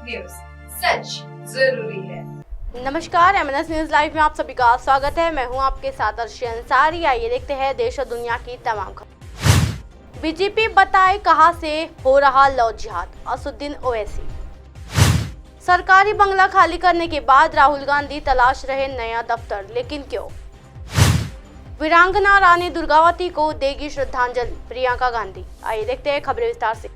News, सच जरूरी है। नमस्कार, एमएनएस न्यूज लाइव में आप सभी का स्वागत है। मैं हूं आपके साथ अर्शी अंसारी। आइए देखते हैं देश और दुनिया की तमाम खबर। बीजेपी बताए कहां से हो रहा लव जिहाद, असदुद्दीन ओवैसी। सरकारी बंगला खाली करने के बाद राहुल गांधी तलाश रहे नया दफ्तर, लेकिन क्यों? वीरांगना रानी दुर्गावती को देगी श्रद्धांजलि प्रियंका गांधी। आइए देखते हैं खबरें विस्तार से।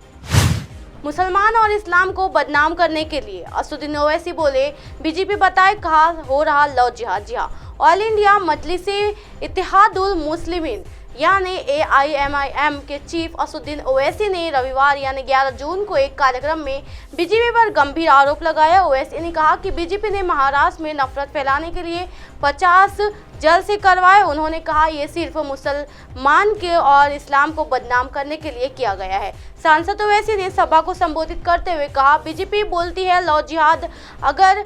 मुसलमान और इस्लाम को बदनाम करने के लिए असदुद्दीन ओवैसी बोले, बीजेपी बताए कहां हो रहा लव जिहाद। जी हां, ऑल इंडिया मजलिसे इत्तेहादुल मुस्लिमीन यानी AIMIM के चीफ असदुद्दीन ओवैसी ने रविवार यानी 11 जून को एक कार्यक्रम में बीजेपी पर गंभीर आरोप लगाया। ओवैसी ने कहा कि बीजेपी ने महाराष्ट्र में नफरत फैलाने के लिए 50 जलसे करवाए। उन्होंने कहा ये सिर्फ मुसलमान के और इस्लाम को बदनाम करने के लिए किया गया है। सांसद ओवैसी ने सभा को संबोधित करते हुए कहा, बीजेपी बोलती है लव जिहाद, अगर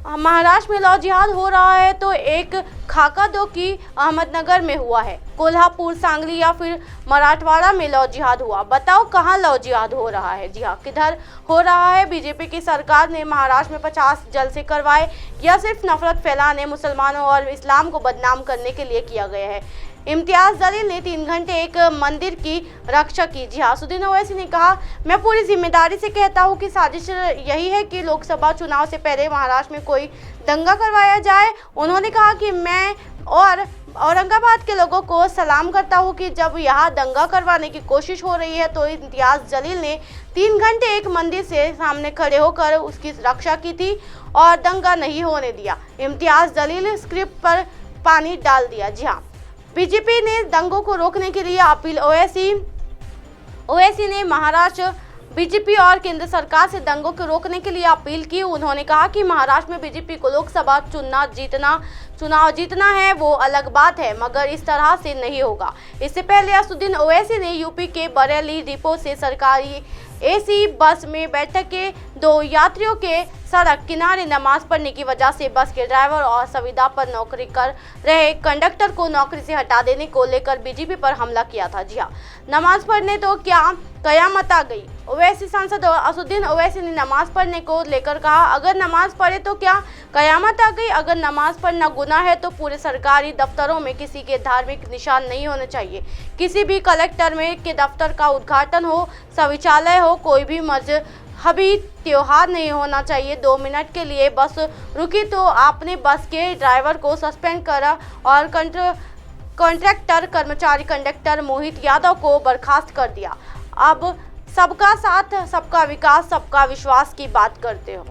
महाराष्ट्र में लव जिहाद हो रहा है तो एक खाका दो की अहमदनगर में हुआ है, कोल्हापुर, सांगली या फिर मराठवाड़ा में लव जिहाद हुआ। बताओ कहां लव जिहाद हो रहा है? जी हाँ, किधर हो रहा है? बीजेपी की सरकार ने महाराष्ट्र में 50 जलसे करवाए। यह सिर्फ नफरत फैलाने, मुसलमानों और इस्लाम को बदनाम करने के लिए किया गया है। इम्तियाज जलील ने 3 घंटे एक मंदिर की रक्षा की। जी हाँ, असदुद्दीन ओवैसी ने कहा, मैं पूरी जिम्मेदारी से कहता हूँ कि साजिश यही है कि लोकसभा चुनाव से पहले महाराष्ट्र में कोई दंगा करवाया जाए। उन्होंने कहा कि मैं और औरंगाबाद के लोगों को सलाम करता हूं कि जब यहाँ दंगा करवाने की कोशिश हो रही है तो इम्तियाज जलील ने 3 घंटे एक मंदिर से सामने खड़े होकर उसकी रक्षा की थी और दंगा नहीं होने दिया। इम्तियाज जलील स्क्रिप्ट पर पानी डाल दिया। जी हाँ, बीजेपी ने दंगों को रोकने के लिए अपील। ओवैसी ने महाराष्ट्र बीजेपी और केंद्र सरकार से दंगों को रोकने के लिए अपील की। उन्होंने कहा कि महाराष्ट्र में बीजेपी को लोकसभा चुनाव जीतना है वो अलग बात है, मगर इस तरह से नहीं होगा। इससे पहले असदुद्दीन ओवैसी ने यूपी के बरेली डिपो से सरकारी AC बस में बैठक के 2 यात्रियों के सड़क किनारे नमाज पढ़ने की वजह से बस के ड्राइवर और संविदा पर नौकरी कर रहे कंडक्टर को नौकरी से हटा देने को लेकर बीजेपी पर हमला किया था। जी हाँ, नमाज पढ़ने तो क्या कयामत आ गई? ओवैसी सांसद असदुद्दीन ओवैसी ने नमाज पढ़ने को लेकर कहा, अगर नमाज पढ़े तो क्या कयामत आ गई? अगर नमाज पढ़ना गुनाह है तो पूरे सरकारी दफ्तरों में किसी के धार्मिक निशान नहीं होने चाहिए। किसी भी कलेक्टर में के दफ्तर का उद्घाटन हो, शौचालय हो, कोई भी मजहबी त्योहार नहीं होना चाहिए। 2 मिनट के लिए बस रुकी तो आपने बस के ड्राइवर को सस्पेंड करा और कॉन्ट्रैक्टर कर्मचारी कंडक्टर मोहित यादव को बर्खास्त कर दिया। अब सबका साथ, सबका विकास, सबका विश्वास की बात करते हो।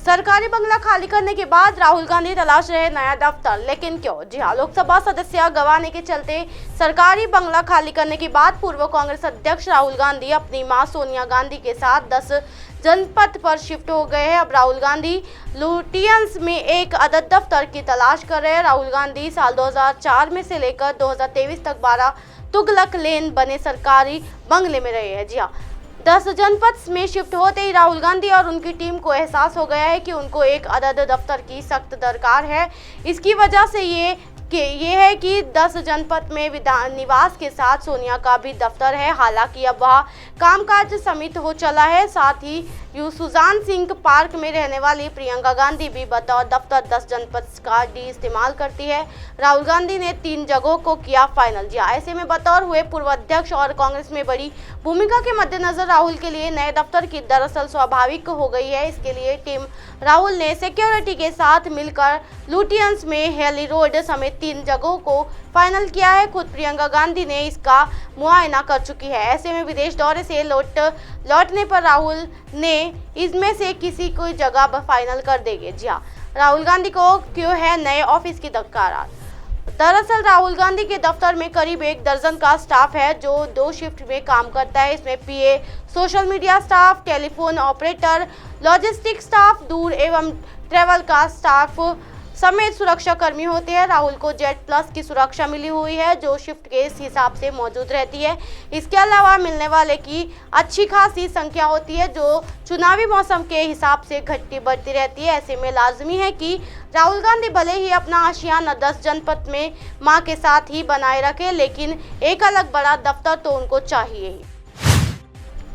सरकारी बंगला खाली करने के बाद राहुल गांधी तलाश रहे नया दफ्तर, लेकिन क्यों? जी हाँ, लोकसभा सदस्य गंवाने के चलते सरकारी बंगला खाली करने के बाद पूर्व कांग्रेस अध्यक्ष राहुल गांधी अपनी मां सोनिया गांधी के साथ 10 जनपथ पर शिफ्ट हो गए हैं। अब राहुल गांधी लुटियंस में एक अदद दफ्तर की तलाश कर रहे हैं। राहुल गांधी साल 2004 में से लेकर 2023 तक 12 तुगलक लेन बने सरकारी बंगले में रहे हैं। जी हाँ, 10 जनपथ में शिफ्ट होते ही राहुल गांधी और उनकी टीम को एहसास हो गया है कि उनको एक अदद दफ्तर की सख्त दरकार है। इसकी वजह से ये है कि 10 जनपथ में विधान निवास के साथ सोनिया का भी दफ्तर है। हालांकि अब वह कामकाज सीमित हो चला है। साथ ही सुजान सिंह पार्क में रहने वाली प्रियंका गांधी भी बतौर दफ्तर 10 जनपथ का इस्तेमाल करती है। राहुल गांधी ने 3 जगहों को किया फाइनल। जी ऐसे में बतौर हुए पूर्व अध्यक्ष और कांग्रेस में बड़ी भूमिका के मद्देनजर राहुल के लिए नए दफ्तर की दरअसल स्वाभाविक हो गई है। इसके लिए टीम राहुल ने सिक्योरिटी के साथ मिलकर लुटियंस में हेली रोड समेत 3 जगहों को फाइनल किया है। खुद प्रियंका गांधी ने इसका मुआयना कर चुकी है। ऐसे में विदेश दौरे से लौटने पर राहुल ने इसमें से किसी कोई जगह फाइनल कर देंगे। जी हाँ, राहुल गांधी को क्यों है नए ऑफिस की दरकार? दरअसल राहुल गांधी के दफ्तर में करीब 1 दर्जन का स्टाफ है जो 2 शिफ्ट में काम करता है। इसमें PA, social media staff, telephone operator, logistic staff, दूर एवं ट्रेवल का स्टाफ समेत सुरक्षा कर्मी होते हैं। राहुल को जेट प्लस की सुरक्षा मिली हुई है जो शिफ्ट के हिसाब से मौजूद रहती है। इसके अलावा मिलने वाले की अच्छी खासी संख्या होती है जो चुनावी मौसम के हिसाब से घटती बढ़ती रहती है। ऐसे में लाजमी है कि राहुल गांधी भले ही अपना आशियाना 10 जनपद में मां के साथ ही बनाए रखे, लेकिन एक अलग बड़ा दफ्तर तो उनको चाहिए ही।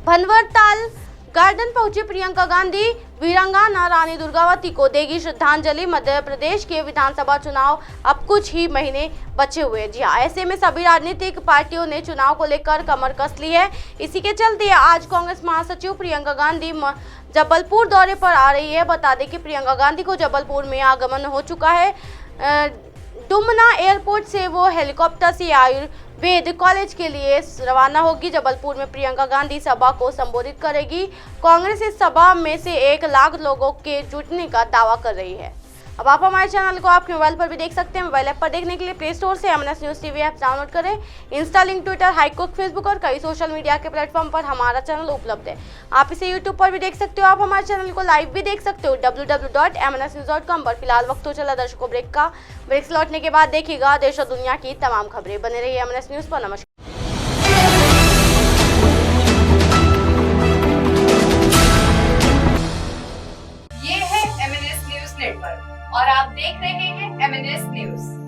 भंवर ताल गार्डन पहुंची प्रियंका गांधी, वीरांगना रानी दुर्गावती को देगी श्रद्धांजलि। मध्य प्रदेश के विधानसभा चुनाव अब कुछ ही महीने बचे हुए हैं। जी हाँ, ऐसे में सभी राजनीतिक पार्टियों ने चुनाव को लेकर कमर कस ली है। इसी के चलते आज कांग्रेस महासचिव प्रियंका गांधी जबलपुर दौरे पर आ रही है। बता दें कि प्रियंका गांधी को जबलपुर में आगमन हो चुका है। डुमना एयरपोर्ट से वो हेलीकॉप्टर से आयुर्वेद कॉलेज के लिए रवाना होगी। जबलपुर में प्रियंका गांधी सभा को संबोधित करेगी। कांग्रेस इस सभा में से 1 लाख लोगों के जुटने का दावा कर रही है। अब आप हमारे चैनल को आपके मोबाइल पर भी देख सकते हैं। मोबाइल ऐप पर देखने के लिए प्ले स्टोर से MNS news TV app download करें। इंस्टा, लिंक, ट्विटर, हाईकुक, फेसबुक और कई सोशल मीडिया के प्लेटफॉर्म पर हमारा चैनल उपलब्ध है। आप इसे यूट्यूब पर भी देख सकते हो। आप हमारे चैनल को लाइव भी देख सकते हो www.mnsnews.com पर। फिलहाल वक्त हो चला दर्शकों ब्रेक का। ब्रेक से लौटने के बाद देखिएगा देश और दुनिया की तमाम खबरें। बने रहिए MNS न्यूज़ पर। नमस्कार। ये है MNS न्यूज नेटवर्क और आप देख रहे हैं MNS न्यूज।